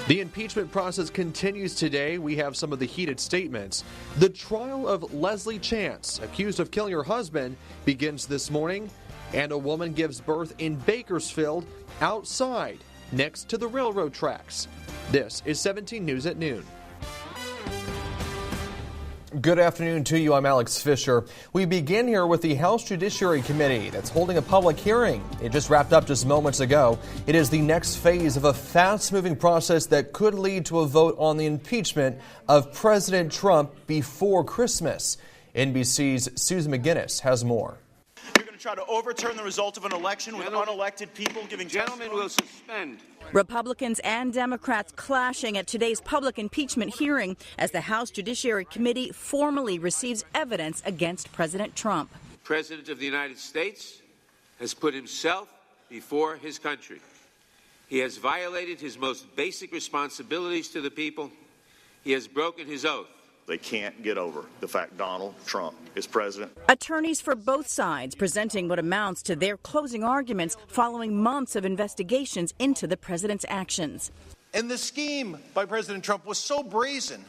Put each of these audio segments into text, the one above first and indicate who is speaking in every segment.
Speaker 1: The impeachment process continues today. We have some of the heated statements. The trial of Leslie Chance, accused of killing her husband, begins this morning, and a woman gives birth in Bakersfield outside, next to the railroad tracks. This is 17 News at noon. Good afternoon to you. I'm Alex Fisher. We begin here with the House Judiciary Committee that's holding a public hearing. It just wrapped up just moments ago. It is the next phase of a fast-moving process that could lead to a vote on the impeachment of President Trump before Christmas. NBC's Susan McGinnis has more.
Speaker 2: You're going to try to overturn the result of an election with unelected people giving
Speaker 3: Gentlemen will suspend.
Speaker 4: Republicans and Democrats clashing at today's public impeachment hearing as the House Judiciary Committee formally receives evidence against President Trump.
Speaker 3: The President of the United States has put himself before his country. He has violated his most basic responsibilities to the people. He has broken his oath.
Speaker 2: They can't get over the fact Donald Trump is president.
Speaker 4: Attorneys for both sides presenting what amounts to their closing arguments following months of investigations into the president's actions.
Speaker 5: And the scheme by President Trump was so brazen,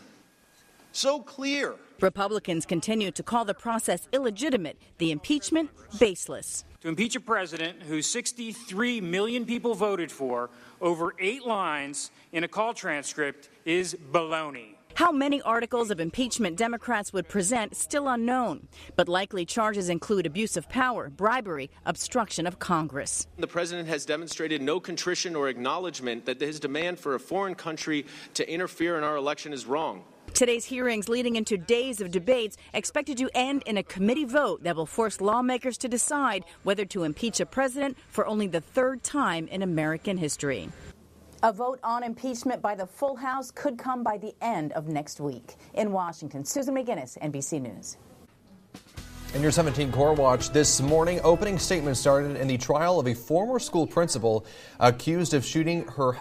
Speaker 5: so clear.
Speaker 4: Republicans continue to call the process illegitimate, the impeachment baseless.
Speaker 6: To impeach a president who 63 million people voted for over 8 lines in a call transcript is baloney.
Speaker 4: How many articles of impeachment Democrats would present still unknown, but likely charges include abuse of power, bribery, obstruction of Congress.
Speaker 7: The president has demonstrated no contrition or acknowledgement that his demand for a foreign country to interfere in our election is wrong.
Speaker 4: Today's hearings leading into days of debates expected to end in a committee vote that will force lawmakers to decide whether to impeach a president for only the 3rd time in American history. A vote on impeachment by the full House could come by the end of next week. In Washington, Susan McGinnis, NBC News.
Speaker 1: In your 17 Core Watch this morning, opening statements started in the trial of a former school principal accused of shooting her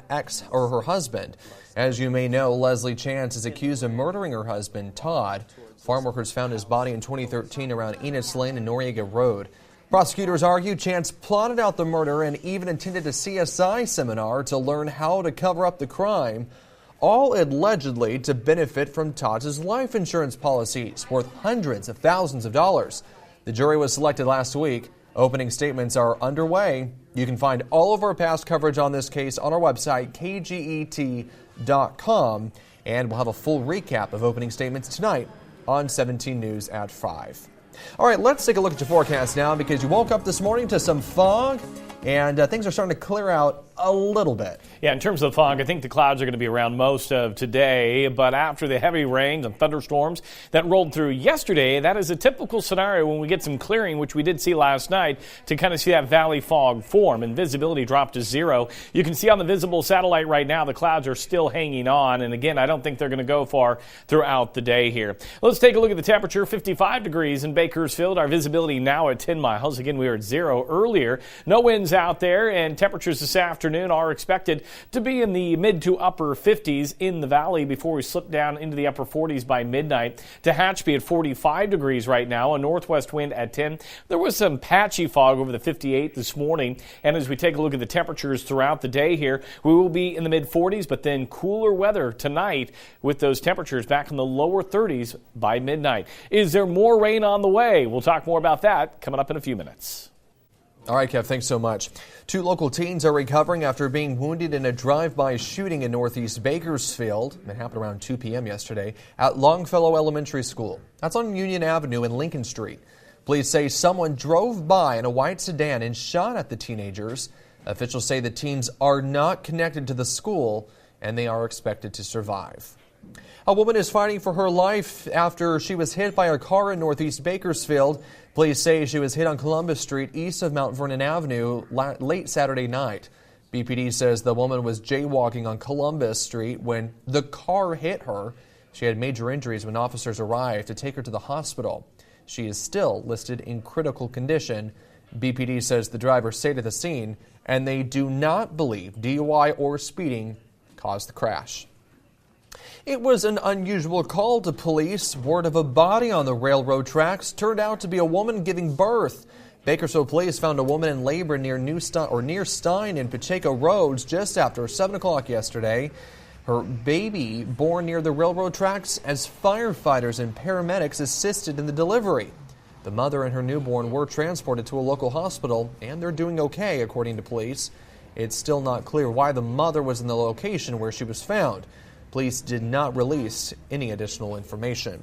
Speaker 1: husband. As you may know, Leslie Chance is accused of murdering her husband, Todd. Farm workers found his body in 2013 around Enos Lane and Noriega Road. Prosecutors argue Chance plotted out the murder and even attended a CSI seminar to learn how to cover up the crime, all allegedly to benefit from Todd's life insurance policies worth hundreds of thousands of dollars. The jury was selected last week. Opening statements are underway. You can find all of our past coverage on this case on our website, KGET.com, and we'll have a full recap of opening statements tonight on 17 News at 5. All right, let's take a look at your forecast now because you woke up this morning to some fog and things are starting to clear out a little bit.
Speaker 8: Yeah, in terms of fog, I think the clouds are going to be around most of today, but after the heavy rains and thunderstorms that rolled through yesterday, that is a typical scenario when we get some clearing, which we did see last night, to kind of see that valley fog form and visibility drop to 0. You can see on the visible satellite right now, the clouds are still hanging on, and again, I don't think they're going to go far throughout the day here. Let's take a look at the temperature, 55 degrees in Bakersfield. Our visibility now at 10 miles. Again, we were at 0 earlier. No winds out there, and temperatures this afternoon are expected to be in the mid to upper 50s in the valley before we slip down into the upper 40s by midnight. Tehachapi at 45 degrees right now, a northwest wind at 10. There was some patchy fog over the 58 this morning, and as we take a look at the temperatures throughout the day here, we will be in the mid 40s, but then cooler weather tonight with those temperatures back in the lower 30s by midnight. Is there more rain on the way? We'll talk more about that coming up in a few minutes.
Speaker 1: All right, Kev, thanks so much. 2 local teens are recovering after being wounded in a drive-by shooting in northeast Bakersfield. It happened around 2 p.m. yesterday at Longfellow Elementary School. That's on Union Avenue and Lincoln Street. Police say someone drove by in a white sedan and shot at the teenagers. Officials say the teens are not connected to the school and they are expected to survive. A woman is fighting for her life after she was hit by a car in northeast Bakersfield. Police say she was hit on Columbus Street east of Mount Vernon Avenue late Saturday night. BPD says the woman was jaywalking on Columbus Street when the car hit her. She had major injuries when officers arrived to take her to the hospital. She is still listed in critical condition. BPD says the driver stayed at the scene and they do not believe DUI or speeding caused the crash. It was an unusual call to police. Word of a body on the railroad tracks turned out to be a woman giving birth. Bakersfield police found a woman in labor near Stein and Pacheco Roads just after 7 o'clock yesterday. Her baby born near the railroad tracks as firefighters and paramedics assisted in the delivery. The mother and her newborn were transported to a local hospital, and they're doing okay, according to police. It's still not clear why the mother was in the location where she was found. Police did not release any additional information.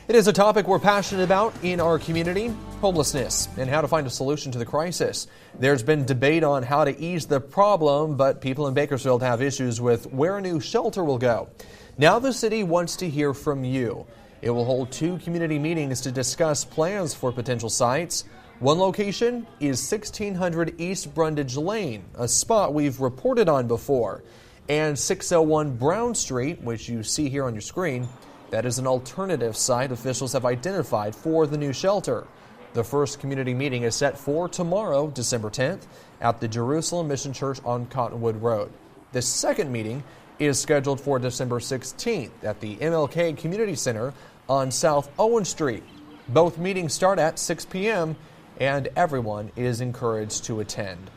Speaker 1: It is a topic we're passionate about in our community, homelessness, and how to find a solution to the crisis. There's been debate on how to ease the problem, but people in Bakersfield have issues with where a new shelter will go. Now the city wants to hear from you. It will hold 2 community meetings to discuss plans for potential sites. One location is 1600 East Brundage Lane, a spot we've reported on before, and 601 Brown Street, which you see here on your screen. That is an alternative site officials have identified for the new shelter. The first community meeting is set for tomorrow, December 10th, at the Jerusalem Mission Church on Cottonwood Road. The second meeting is scheduled for December 16th at the MLK Community Center on South Owen Street. Both meetings start at 6 p.m. and everyone is encouraged to attend.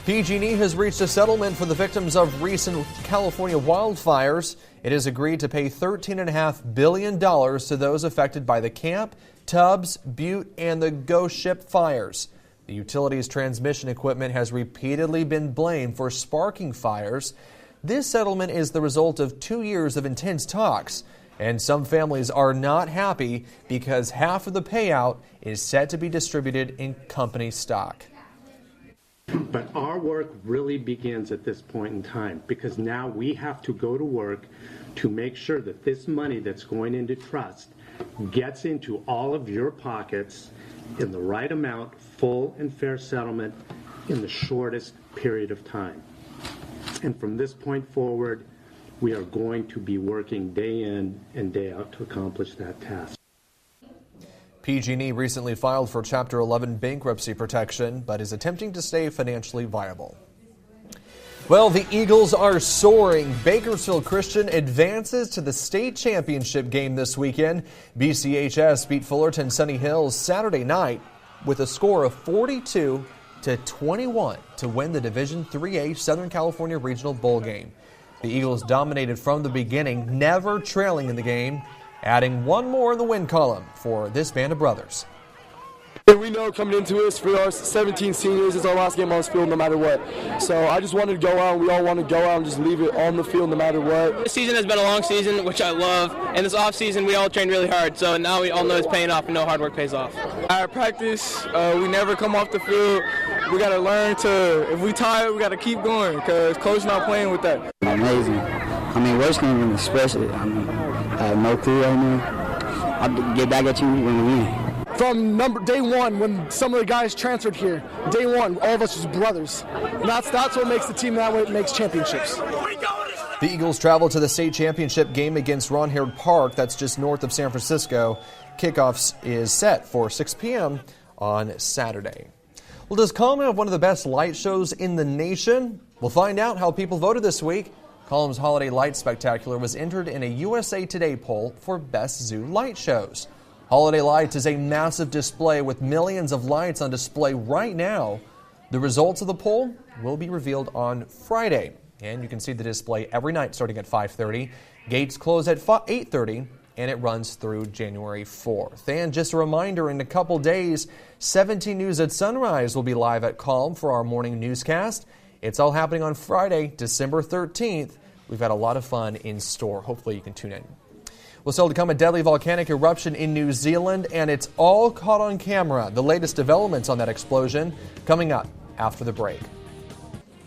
Speaker 1: PG&E has reached a settlement for the victims of recent California wildfires. It has agreed to pay $13.5 billion to those affected by the Camp, Tubbs, Butte, and the Ghost Ship fires. The utility's transmission equipment has repeatedly been blamed for sparking fires. This settlement is the result of 2 years of intense talks, and some families are not happy because half of the payout is set to be distributed in company stock.
Speaker 9: But our work really begins at this point in time, because now we have to go to work to make sure that this money that's going into trust gets into all of your pockets in the right amount, full and fair settlement in the shortest period of time. And from this point forward, we are going to be working day in and day out to accomplish that task.
Speaker 1: PG&E recently filed for Chapter 11 bankruptcy protection, but is attempting to stay financially viable. Well, the Eagles are soaring. Bakersfield Christian advances to the state championship game this weekend. BCHS beat Fullerton Sunny Hills Saturday night with a score of 42-21 to win the Division IIIA Southern California Regional Bowl game. The Eagles dominated from the beginning, never trailing in the game, adding one more in the win column for this band of brothers.
Speaker 10: We know coming into this for our 17 seniors, it's our last game on this field no matter what. So I just wanted to go out, we all want to go out and just leave it on the field no matter what.
Speaker 11: This season has been a long season, which I love, and this off season we all trained really hard, so now we all know it's paying off and know hard work pays off.
Speaker 10: Our practice, we never come off the field. We got to learn to, if we tired, we got to keep going because coach not playing with that.
Speaker 12: Amazing. I mean, words can't even express it. I mean, I have no clue right now. I'll get back at you when we win.
Speaker 10: From day one, when some of the guys transferred here, day one, all of us was brothers. And that's what makes the team that way. It makes championships.
Speaker 1: The Eagles travel to the state championship game against Ron Herod Park. That's just north of San Francisco. Kickoffs is set for 6 p.m. on Saturday. Well, does Colm have one of the best light shows in the nation? We'll find out how people voted this week. Colm's Holiday Light Spectacular was entered in a USA Today poll for Best Zoo Light Shows. Holiday Lights is a massive display with millions of lights on display right now. The results of the poll will be revealed on Friday, and you can see the display every night starting at 5:30. Gates close at 8:30, and it runs through January 4th. And just a reminder, in a couple days, 17 News at Sunrise will be live at Colm for our morning newscast. It's all happening on Friday, December 13th. We've got a lot of fun in store. Hopefully you can tune in. Well, still to come, a deadly volcanic eruption in New Zealand, and it's all caught on camera. The latest developments on that explosion coming up after the break.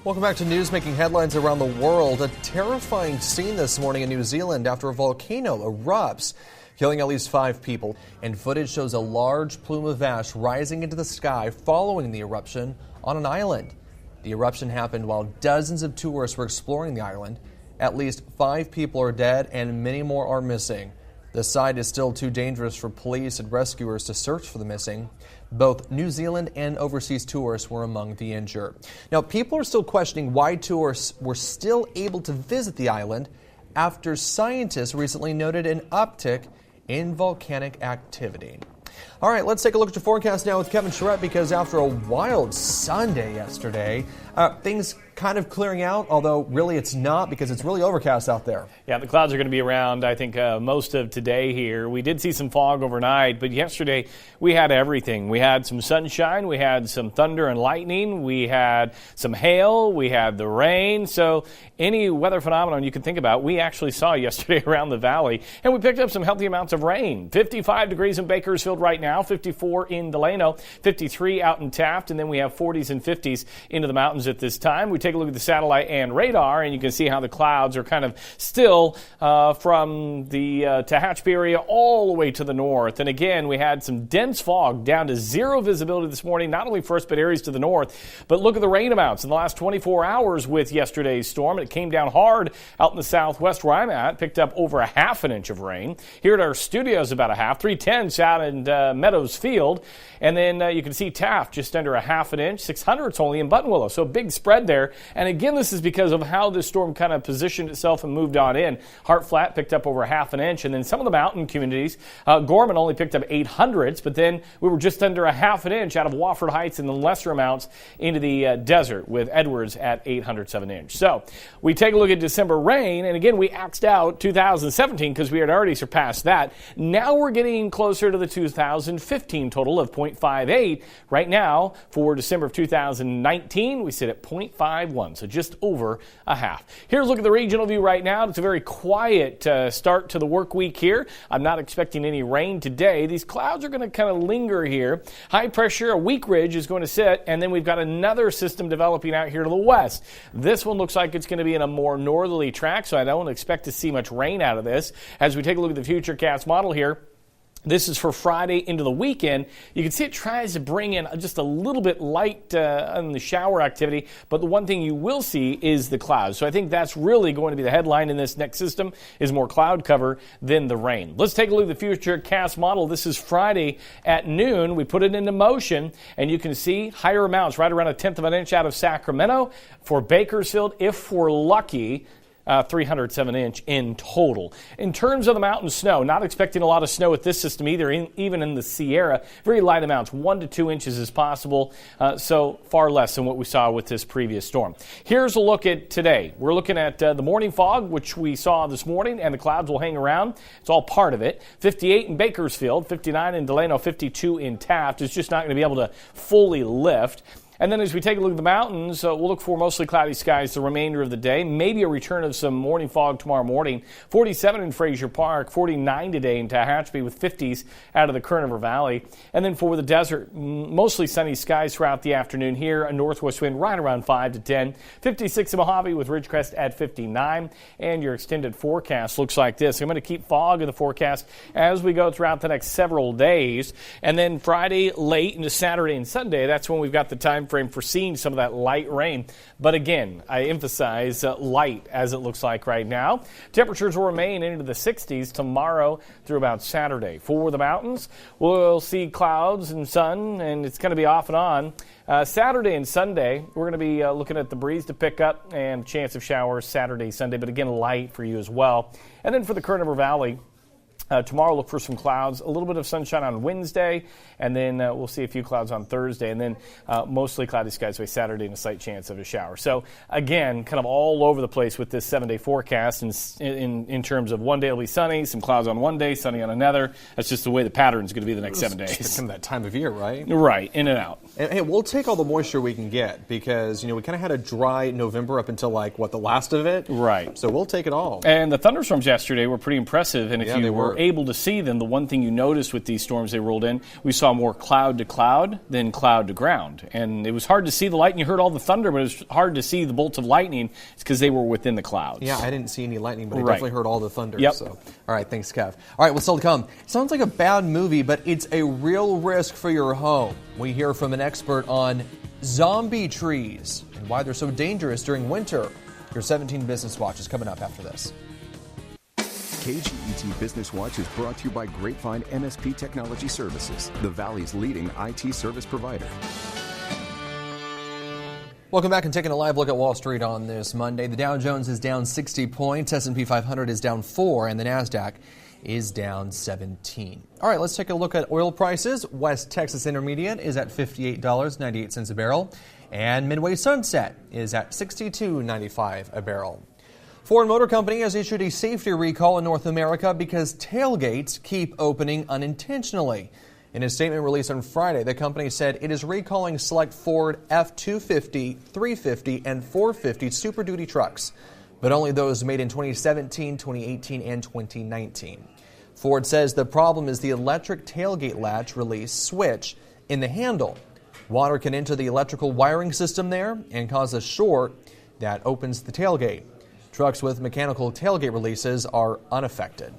Speaker 1: Welcome back to news making headlines around the world. A terrifying scene this morning in New Zealand after a volcano erupts, killing at least 5 people. And footage shows a large plume of ash rising into the sky following the eruption on an island. The eruption happened while dozens of tourists were exploring the island. At least 5 people are dead and many more are missing. The site is still too dangerous for police and rescuers to search for the missing. Both New Zealand and overseas tourists were among the injured. Now, people are still questioning why tourists were still able to visit the island after scientists recently noted an uptick in volcanic activity. All right, let's take a look at your forecast now with Kevin Charette, because after a wild Sunday yesterday, things kind of clearing out, although really it's not because it's really overcast out there.
Speaker 8: Yeah, the clouds are going to be around, I think, most of today here. We did see some fog overnight, but yesterday we had everything. We had some sunshine, we had some thunder and lightning, we had some hail, we had the rain. So any weather phenomenon you can think about, we actually saw yesterday around the valley. And we picked up some healthy amounts of rain. 55 degrees in Bakersfield right now, 54 in Delano, 53 out in Taft, and then we have 40s and 50s into the mountains at this time. We take a look at the satellite and radar, and you can see how the clouds are kind of still from the Tehachapi area all the way to the north. And again, we had some dense fog down to zero visibility this morning, not only for us, but areas to the north. But look at the rain amounts in the last 24 hours with yesterday's storm. It came down hard out in the southwest where I'm at, picked up over a half an inch of rain. Here at our studios, about a half, 3/10 out in Meadows Field. And then you can see Taft just under a half an inch, 600s only in Buttonwillow. So a big spread there. And again, this is because of how this storm kind of positioned itself and moved on in. Hart Flat picked up over half an inch. And then some of the mountain communities, Gorman only picked up 800s, but then we were just under a half an inch out of Wofford Heights and the lesser amounts into the desert with Edwards at 800s of an inch. So we take a look at December rain. And again, we axed out 2017 because we had already surpassed that. Now we're getting closer to the 2015 total of 0.58. Right now, for December of 2019, we sit at 0.51, so just over a half. Here's a look at the regional view right now. It's a very quiet start to the work week here. I'm not expecting any rain today. These clouds are going to kind of linger here. High pressure, a weak ridge is going to sit, and then we've got another system developing out here to the west. This one looks like it's going to be in a more northerly track, so I don't expect to see much rain out of this. As we take a look at the Futurecast model here, this is for Friday into the weekend. You can see it tries to bring in just a little bit light on the shower activity, but the one thing you will see is the clouds. So I think that's really going to be the headline in this next system, is more cloud cover than the rain. Let's take a look at the Futurecast model. This is Friday at noon. We put it into motion, and you can see higher amounts, right around 1/10 of an inch out of Sacramento. For Bakersfield, if we're lucky, 300s of an inch in total. In terms of the mountain snow, not expecting a lot of snow with this system either, even in the Sierra. Very light amounts, 1 to 2 inches is possible, so far less than what we saw with this previous storm. Here's a look at today. We're looking at the morning fog, which we saw this morning, and the clouds will hang around. It's all part of it. 58 in Bakersfield, 59 in Delano, 52 in Taft. It's just not going to be able to fully lift. And then as we take a look at the mountains, we'll look for mostly cloudy skies the remainder of the day. Maybe a return of some morning fog tomorrow morning. 47 in Frazier Park, 49 today in Tehachapi with 50s out of the Kern River Valley. And then for the desert, mostly sunny skies throughout the afternoon here. A northwest wind right around 5 to 10. 56 in Mojave with Ridgecrest at 59. And your extended forecast looks like this. I'm going to keep fog in the forecast as we go throughout the next several days. And then Friday late into Saturday and Sunday, that's when we've got the time frame for seeing some of that light rain. But again, I emphasize light as it looks like right now. Temperatures will remain into the 60s tomorrow through about Saturday. For the mountains, we'll see clouds and sun, and it's going to be off and on. Saturday and Sunday, we're going to be looking at the breeze to pick up and chance of showers Saturday, Sunday, but again, light for you as well. And then for the Kern River Valley, tomorrow, look for some clouds, a little bit of sunshine on Wednesday, and then we'll see a few clouds on Thursday, and then mostly cloudy skies by Saturday and a slight chance of a shower. So, again, kind of all over the place with this 7-day forecast in terms of one day will be sunny, some clouds on one day, sunny on another. That's just the way the pattern is going to be the next 7 days.
Speaker 1: It's that time of year, right?
Speaker 8: Right, in and out.
Speaker 1: And hey, we'll take all the moisture we can get because, we kind of had a dry November up until, the last of it?
Speaker 8: Right.
Speaker 1: So we'll take it all.
Speaker 8: And the thunderstorms yesterday were pretty impressive, and if you were able to see them, the one thing you noticed with these storms they rolled in, we saw more cloud to cloud than cloud to ground. And it was hard to see the light, and you heard all the thunder, but it was hard to see the bolts of lightning. It's because they were within the clouds.
Speaker 1: Yeah, I didn't see any lightning, but I definitely heard all the thunder.
Speaker 8: Yep.
Speaker 1: So. All right, thanks, Kev. All right, what's still to come? Sounds like a bad movie, but it's a real risk for your home. We hear from an expert on zombie trees and why they're so dangerous during winter. Your 17 Business Watch is coming up after this.
Speaker 13: KGET Business Watch is brought to you by Grapevine MSP Technology Services, the Valley's leading IT service provider.
Speaker 1: Welcome back and taking a live look at Wall Street on this Monday. The Dow Jones is down 60 points, S&P 500 is down 4, and the NASDAQ is down 17. All right, let's take a look at oil prices. West Texas Intermediate is at $58.98 a barrel. And Midway Sunset is at $62.95 a barrel. Ford Motor Company has issued a safety recall in North America because tailgates keep opening unintentionally. In a statement released on Friday, the company said it is recalling select Ford F-250, 350, and 450 Super Duty trucks, but only those made in 2017, 2018, and 2019. Ford says the problem is the electric tailgate latch release switch in the handle. Water can enter the electrical wiring system there and cause a short that opens the tailgate. Trucks with mechanical tailgate releases are unaffected.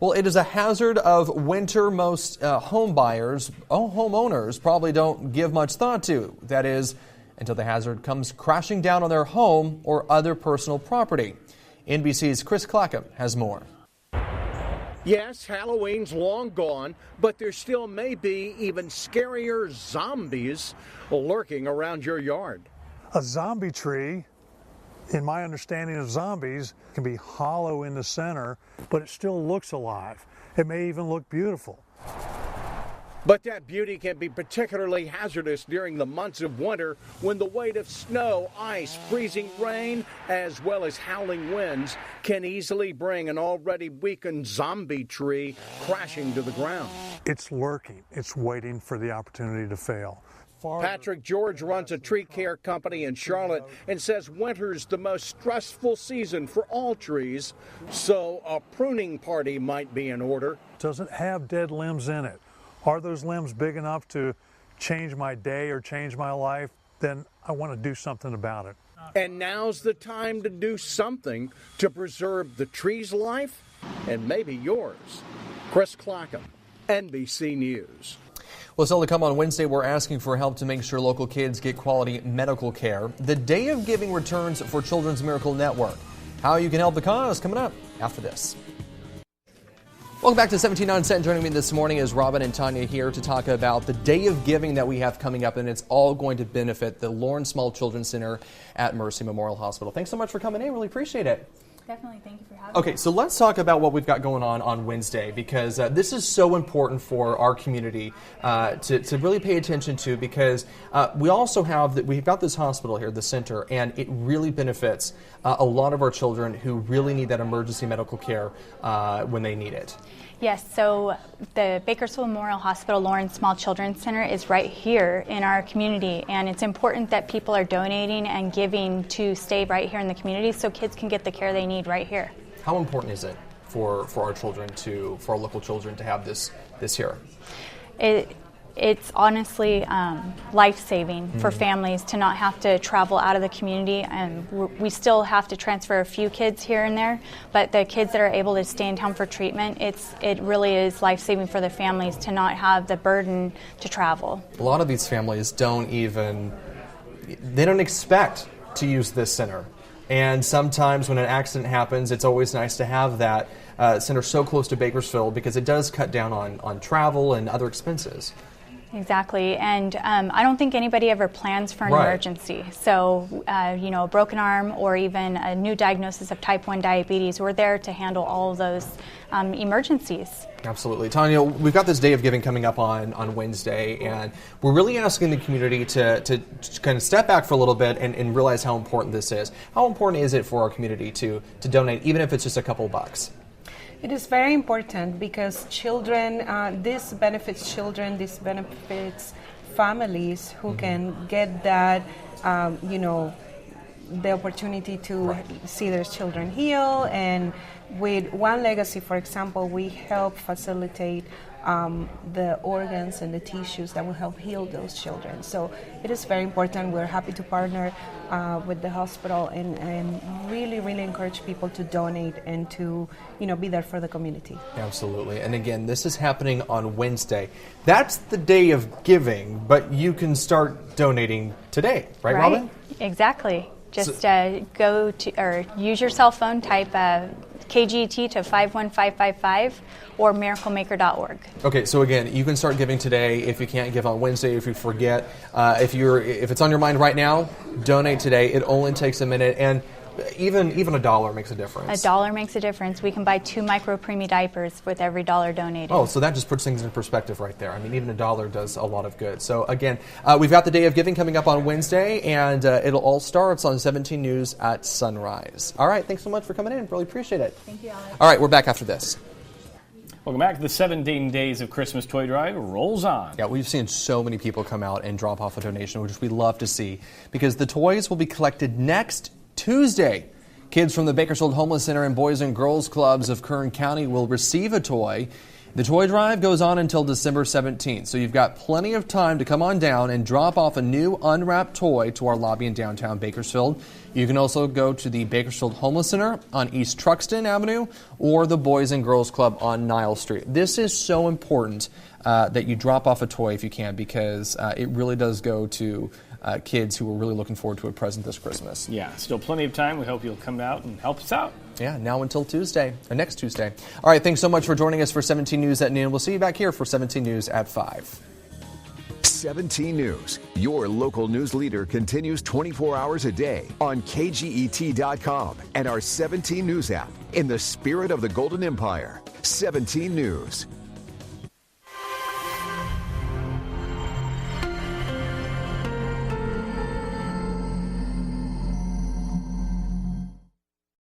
Speaker 1: Well, it is a hazard of winter most homeowners probably don't give much thought to. That is, until the hazard comes crashing down on their home or other personal property. NBC's Chris Clackham has more.
Speaker 14: Yes, Halloween's long gone, but there still may be even scarier zombies lurking around your yard.
Speaker 15: A zombie tree, in my understanding of zombies, can be hollow in the center, but it still looks alive. It may even look beautiful.
Speaker 14: But that beauty can be particularly hazardous during the months of winter when the weight of snow, ice, freezing rain, as well as howling winds can easily bring an already weakened zombie tree crashing to the ground.
Speaker 15: It's lurking. It's waiting for the opportunity to fail.
Speaker 14: Patrick George runs a tree care company in Charlotte and says winter's the most stressful season for all trees, so a pruning party might be in order.
Speaker 15: Doesn't have dead limbs in it. Are those limbs big enough to change my day or change my life? Then I want to do something about it.
Speaker 14: And now's the time to do something to preserve the tree's life and maybe yours. Chris Clackham, NBC News.
Speaker 1: Well, still to come on Wednesday, we're asking for help to make sure local kids get quality medical care. The Day of Giving returns for Children's Miracle Network. How you can help the cause coming up after this. Welcome back to 17 on Set. Joining me this morning is Robin and Tanya here to talk about the Day of Giving that we have coming up, and it's all going to benefit the Lawrence Small Children's Center at Mercy Memorial Hospital. Thanks so much for coming in. Really appreciate it.
Speaker 16: Definitely. Thank you for having me.
Speaker 1: Okay, so let's talk about what we've got going on Wednesday, because this is so important for our community to really pay attention to, because we also have we've got this hospital here, the center, and it really benefits a lot of our children who really need that emergency medical care when they need it.
Speaker 16: Yes, so the Bakersfield Memorial Hospital Lawrence Small Children's Center is right here in our community, and it's important that people are donating and giving to stay right here in the community so kids can get the care they need right here.
Speaker 1: How important is it for our children for our local children to have this here?
Speaker 16: It's honestly life-saving for families to not have to travel out of the community, and we still have to transfer a few kids here and there, but the kids that are able to stay in town for treatment, it really is life-saving for the families to not have the burden to travel. A
Speaker 1: lot of these families don't expect to use this center, and sometimes when an accident happens, it's always nice to have that center so close to Bakersfield, because it does cut down on travel and other expenses.
Speaker 16: Exactly, and I don't think anybody ever plans for an emergency. So, a broken arm or even a new diagnosis of type 1 diabetes, we're there to handle all of those emergencies.
Speaker 1: Absolutely. Tanya, we've got this Day of Giving coming up on Wednesday, and we're really asking the community to kind of step back for a little bit and realize how important this is. How important is it for our community to donate, even if it's just a couple bucks?
Speaker 17: It is very important because children, this benefits children, this benefits families who can get that, the opportunity to see their children heal. And with One Legacy, for example, we help facilitate the organs and the tissues that will help heal those children. So it is very important. We're happy to partner with the hospital and really, really encourage people to donate and to, be there for the community.
Speaker 1: Absolutely. And again, this is happening on Wednesday. That's the Day of Giving, but you can start donating today, right, Robin?
Speaker 16: Exactly. Just go to or use your cell phone, type KGET to 51555 or miraclemaker.org.
Speaker 1: Okay, so again, you can start giving today. If you can't give on Wednesday, if you forget, if it's on your mind right now, donate today. It only takes a minute. And even $1 makes a difference.
Speaker 16: $1 makes a difference. We can buy 2 micro-preemie diapers with every $1 donated.
Speaker 1: Oh, so that just puts things in perspective right there. I mean, even $1 does a lot of good. So again, we've got the Day of Giving coming up on Wednesday, and it'll all starts on 17 News at sunrise. All right, thanks so much for coming in. Really appreciate it.
Speaker 16: Thank you, Alex.
Speaker 1: All right, we're back after this.
Speaker 8: Welcome back. The 17 Days of Christmas Toy Drive rolls on.
Speaker 1: Yeah, we've seen so many people come out and drop off a donation, which we love to see, because the toys will be collected next Tuesday. Kids from the Bakersfield Homeless Center and Boys and Girls Clubs of Kern County will receive a toy. The toy drive goes on until December 17th, so you've got plenty of time to come on down and drop off a new unwrapped toy to our lobby in downtown Bakersfield. You can also go to the Bakersfield Homeless Center on East Truxton Avenue or the Boys and Girls Club on Nile Street. This is so important that you drop off a toy if you can, because it really does go to kids who are really looking forward to a present this Christmas.
Speaker 8: Yeah, still plenty of time. We hope you'll come out and help us out.
Speaker 1: Yeah, now until Tuesday, or next Tuesday. All right, thanks so much for joining us for 17 News at noon. We'll see you back here for 17 News at 5.
Speaker 13: 17 News, your local news leader, continues 24 hours a day on KGET.com and our 17 News app. In the spirit of the Golden Empire, 17 News.